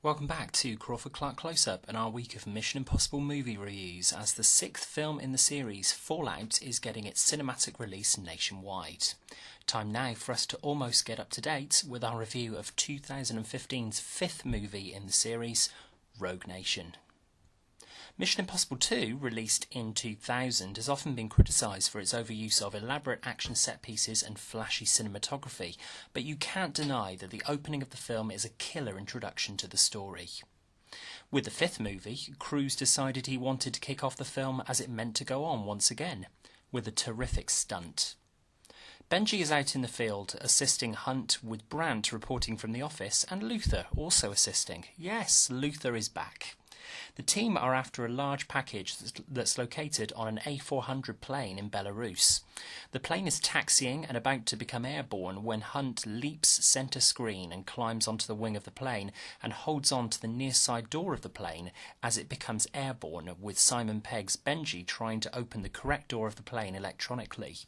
Welcome back to Crawford-Clark Close-Up and our week of Mission Impossible movie reviews as the sixth film in the series, Fallout, is getting its cinematic release nationwide. Time now for us to almost get up to date with our review of 2015's fifth movie in the series, Rogue Nation. Mission Impossible 2, released in 2000, has often been criticised for its overuse of elaborate action set pieces and flashy cinematography, but you can't deny that the opening of the film is a killer introduction to the story. With the fifth movie, Cruise decided he wanted to kick off the film as it meant to go on once again, with a terrific stunt. Benji is out in the field, assisting Hunt, with Brandt reporting from the office, and Luther also assisting. Yes, Luther is back. The team are after a large package that's located on an A400 plane in Belarus. The plane is taxiing and about to become airborne when Hunt leaps centre screen and climbs onto the wing of the plane and holds on to the near side door of the plane as it becomes airborne, with Simon Pegg's Benji trying to open the correct door of the plane electronically.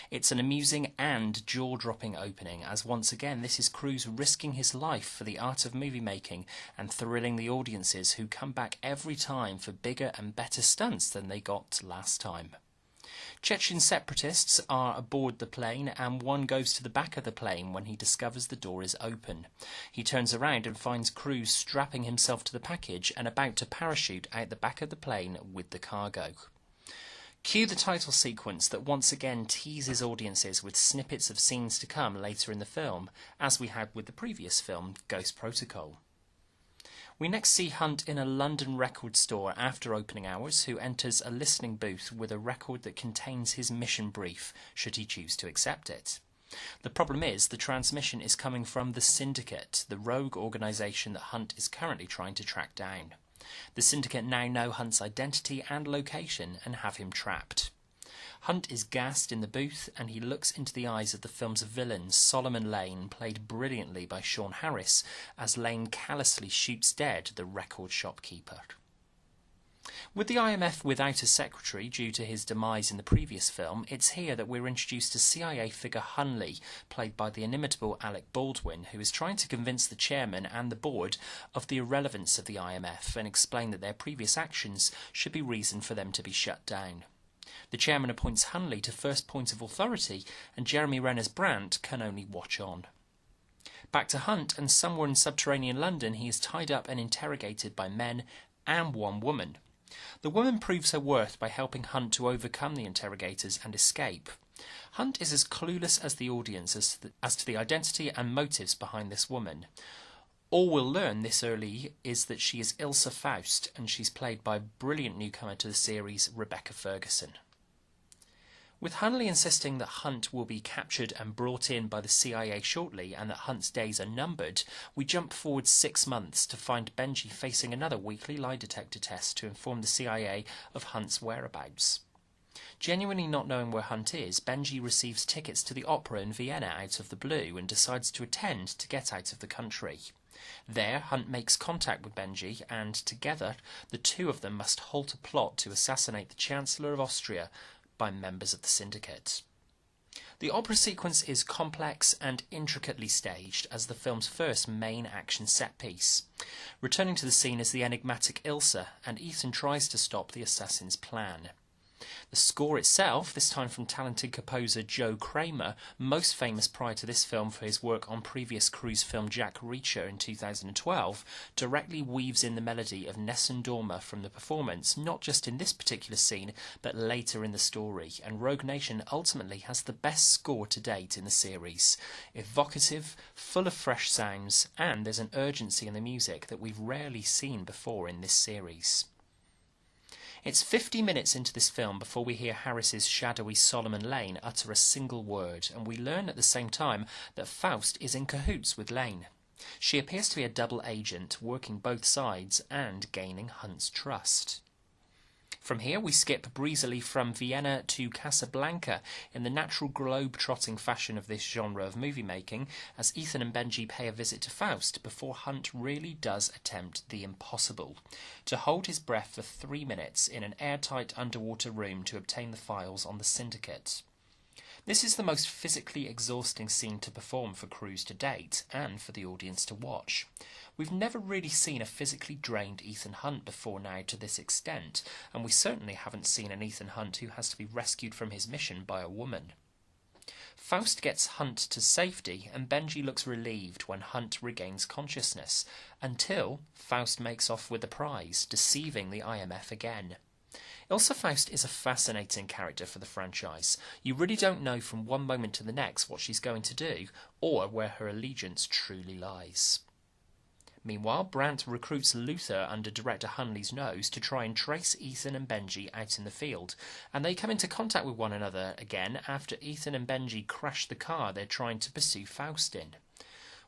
It's an amusing and jaw-dropping opening, as once again this is Cruise risking his life for the art of movie making and thrilling the audiences who come back every time for bigger and better stunts than they got last time. Chechen separatists are aboard the plane, and one goes to the back of the plane when he discovers the door is open. He turns around and finds Cruise strapping himself to the package and about to parachute out the back of the plane with the cargo. Cue the title sequence that once again teases audiences with snippets of scenes to come later in the film, as we had with the previous film, Ghost Protocol. We next see Hunt in a London record store after opening hours, who enters a listening booth with a record that contains his mission brief, should he choose to accept it. The problem is the transmission is coming from the Syndicate, the rogue organisation that Hunt is currently trying to track down. The Syndicate now know Hunt's identity and location and have him trapped. Hunt is gassed in the booth, and he looks into the eyes of the film's villain, Solomon Lane, played brilliantly by Sean Harris, as Lane callously shoots dead the record shopkeeper. With the IMF without a secretary due to his demise in the previous film, it's here that we're introduced to CIA figure Hunley, played by the inimitable Alec Baldwin, who is trying to convince the chairman and the board of the irrelevance of the IMF and explain that their previous actions should be reason for them to be shut down. The chairman appoints Hunley to first point of authority, and Jeremy Renner's Brandt can only watch on. Back to Hunt, and somewhere in subterranean London he is tied up and interrogated by men and one woman. The woman proves her worth by helping Hunt to overcome the interrogators and escape. Hunt is as clueless as the audience as to the identity and motives behind this woman. All we'll learn this early is that she is Ilsa Faust, and she's played by a brilliant newcomer to the series, Rebecca Ferguson. With Hunley insisting that Hunt will be captured and brought in by the CIA shortly and that Hunt's days are numbered, we jump forward 6 months to find Benji facing another weekly lie detector test to inform the CIA of Hunt's whereabouts. Genuinely not knowing where Hunt is, Benji receives tickets to the opera in Vienna out of the blue and decides to attend to get out of the country. There, Hunt makes contact with Benji, and together the two of them must halt a plot to assassinate the Chancellor of Austria by members of the Syndicate. The opera sequence is complex and intricately staged as the film's first main action set piece. Returning to the scene is the enigmatic Ilsa, and Ethan tries to stop the assassin's plan. The score itself, this time from talented composer Joe Kramer, most famous prior to this film for his work on previous Cruise film Jack Reacher in 2012, directly weaves in the melody of Nessun Dorma from the performance, not just in this particular scene, but later in the story, and Rogue Nation ultimately has the best score to date in the series. Evocative, full of fresh sounds, and there's an urgency in the music that we've rarely seen before in this series. It's 50 minutes into this film before we hear Harris's shadowy Solomon Lane utter a single word, and we learn at the same time that Faust is in cahoots with Lane. She appears to be a double agent, working both sides and gaining Hunt's trust. From here we skip breezily from Vienna to Casablanca in the natural globe-trotting fashion of this genre of movie making, as Ethan and Benji pay a visit to Faust before Hunt really does attempt the impossible: to hold his breath for 3 minutes in an airtight underwater room to obtain the files on the Syndicate. This is the most physically exhausting scene to perform for Cruise to date, and for the audience to watch. We've never really seen a physically drained Ethan Hunt before now to this extent, and we certainly haven't seen an Ethan Hunt who has to be rescued from his mission by a woman. Faust gets Hunt to safety, and Benji looks relieved when Hunt regains consciousness, until Faust makes off with the prize, deceiving the IMF again. Ilsa Faust is a fascinating character for the franchise. You really don't know from one moment to the next what she's going to do, or where her allegiance truly lies. Meanwhile, Brandt recruits Luther under director Hunley's nose to try and trace Ethan and Benji out in the field, and they come into contact with one another again after Ethan and Benji crash the car they're trying to pursue Faust in.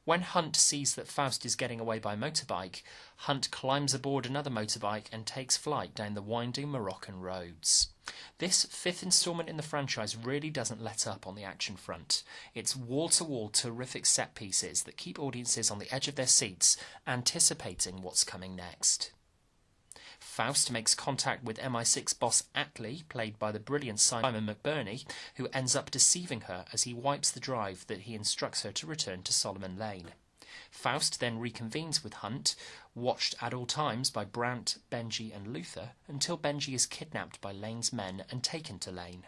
When Hunt sees that Faust is getting away by motorbike, Hunt climbs aboard another motorbike and takes flight down the winding Moroccan roads. This fifth instalment in the franchise really doesn't let up on the action front. It's wall-to-wall terrific set pieces that keep audiences on the edge of their seats, anticipating what's coming next. Faust makes contact with MI6 boss Atlee, played by the brilliant Simon McBurney, who ends up deceiving her as he wipes the drive that he instructs her to return to Solomon Lane. Faust then reconvenes with Hunt, watched at all times by Brandt, Benji and Luther, until Benji is kidnapped by Lane's men and taken to Lane.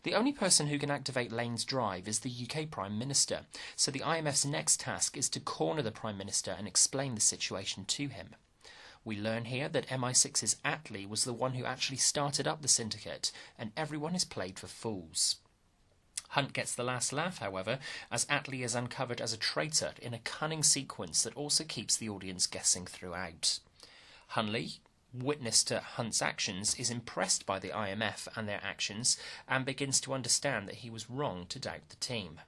The only person who can activate Lane's drive is the UK Prime Minister, so the IMF's next task is to corner the Prime Minister and explain the situation to him. We learn here that MI6's Atlee was the one who actually started up the syndicate, and everyone is played for fools. Hunt gets the last laugh, however, as Atlee is uncovered as a traitor in a cunning sequence that also keeps the audience guessing throughout. Hunley, witness to Hunt's actions, is impressed by the IMF and their actions, and begins to understand that he was wrong to doubt the team.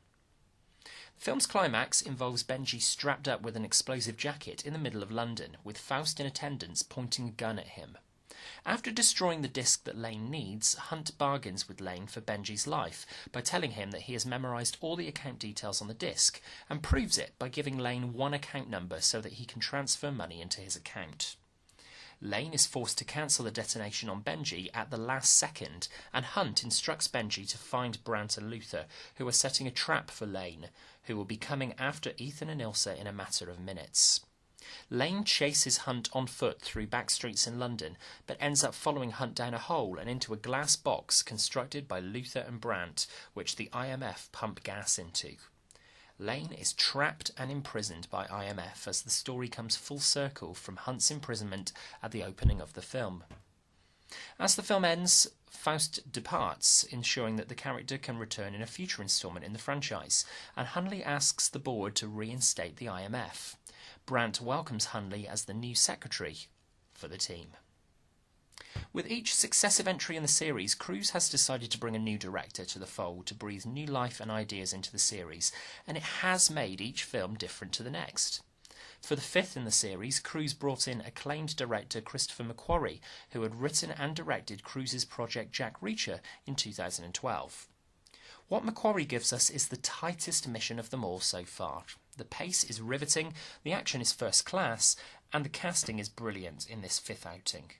The film's climax involves Benji strapped up with an explosive jacket in the middle of London, with Faust in attendance pointing a gun at him. After destroying the disc that Lane needs, Hunt bargains with Lane for Benji's life by telling him that he has memorised all the account details on the disc, and proves it by giving Lane one account number so that he can transfer money into his account. Lane is forced to cancel the detonation on Benji at the last second, and Hunt instructs Benji to find Brandt and Luther, who are setting a trap for Lane, who will be coming after Ethan and Ilsa in a matter of minutes. Lane chases Hunt on foot through back streets in London, but ends up following Hunt down a hole and into a glass box constructed by Luther and Brandt, which the IMF pump gas into. Lane is trapped and imprisoned by IMF as the story comes full circle from Hunt's imprisonment at the opening of the film. As the film ends, Faust departs, ensuring that the character can return in a future instalment in the franchise, and Hunley asks the board to reinstate the IMF. Brandt welcomes Hunley as the new secretary for the team. With each successive entry in the series, Cruise has decided to bring a new director to the fold to breathe new life and ideas into the series, and it has made each film different to the next. For the fifth in the series, Cruise brought in acclaimed director Christopher McQuarrie, who had written and directed Cruise's project Jack Reacher in 2012. What McQuarrie gives us is the tightest mission of them all so far. The pace is riveting, the action is first class, and the casting is brilliant in this fifth outing.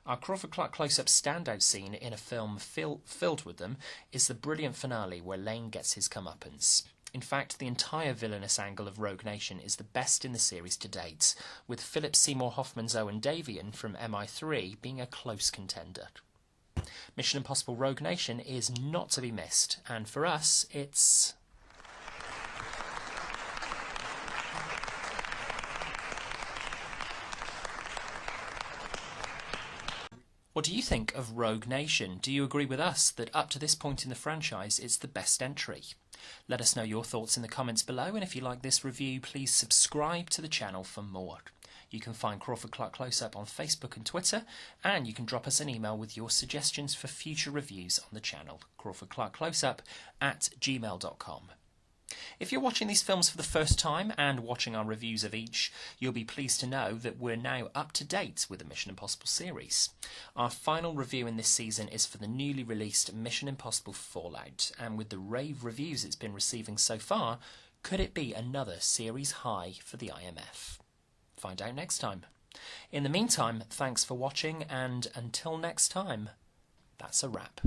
Our Crawford-Clark close-up standout scene in a film filled with them is the brilliant finale where Lane gets his comeuppance. In fact, the entire villainous angle of Rogue Nation is the best in the series to date, with Philip Seymour Hoffman's Owen Davian from MI3 being a close contender. Mission Impossible Rogue Nation is not to be missed, and for us, it's... What do you think of Rogue Nation? Do you agree with us that up to this point in the franchise it's the best entry? Let us know your thoughts in the comments below, and if you like this review, please subscribe to the channel for more. You can find Crawford-Clark Close-Up on Facebook and Twitter, and you can drop us an email with your suggestions for future reviews on the channel, crawfordclarkcloseup@gmail.com. If you're watching these films for the first time and watching our reviews of each, you'll be pleased to know that we're now up to date with the Mission Impossible series. Our final review in this season is for the newly released Mission Impossible Fallout, and with the rave reviews it's been receiving so far, could it be another series high for the IMF? Find out next time. In the meantime, thanks for watching, and until next time, that's a wrap.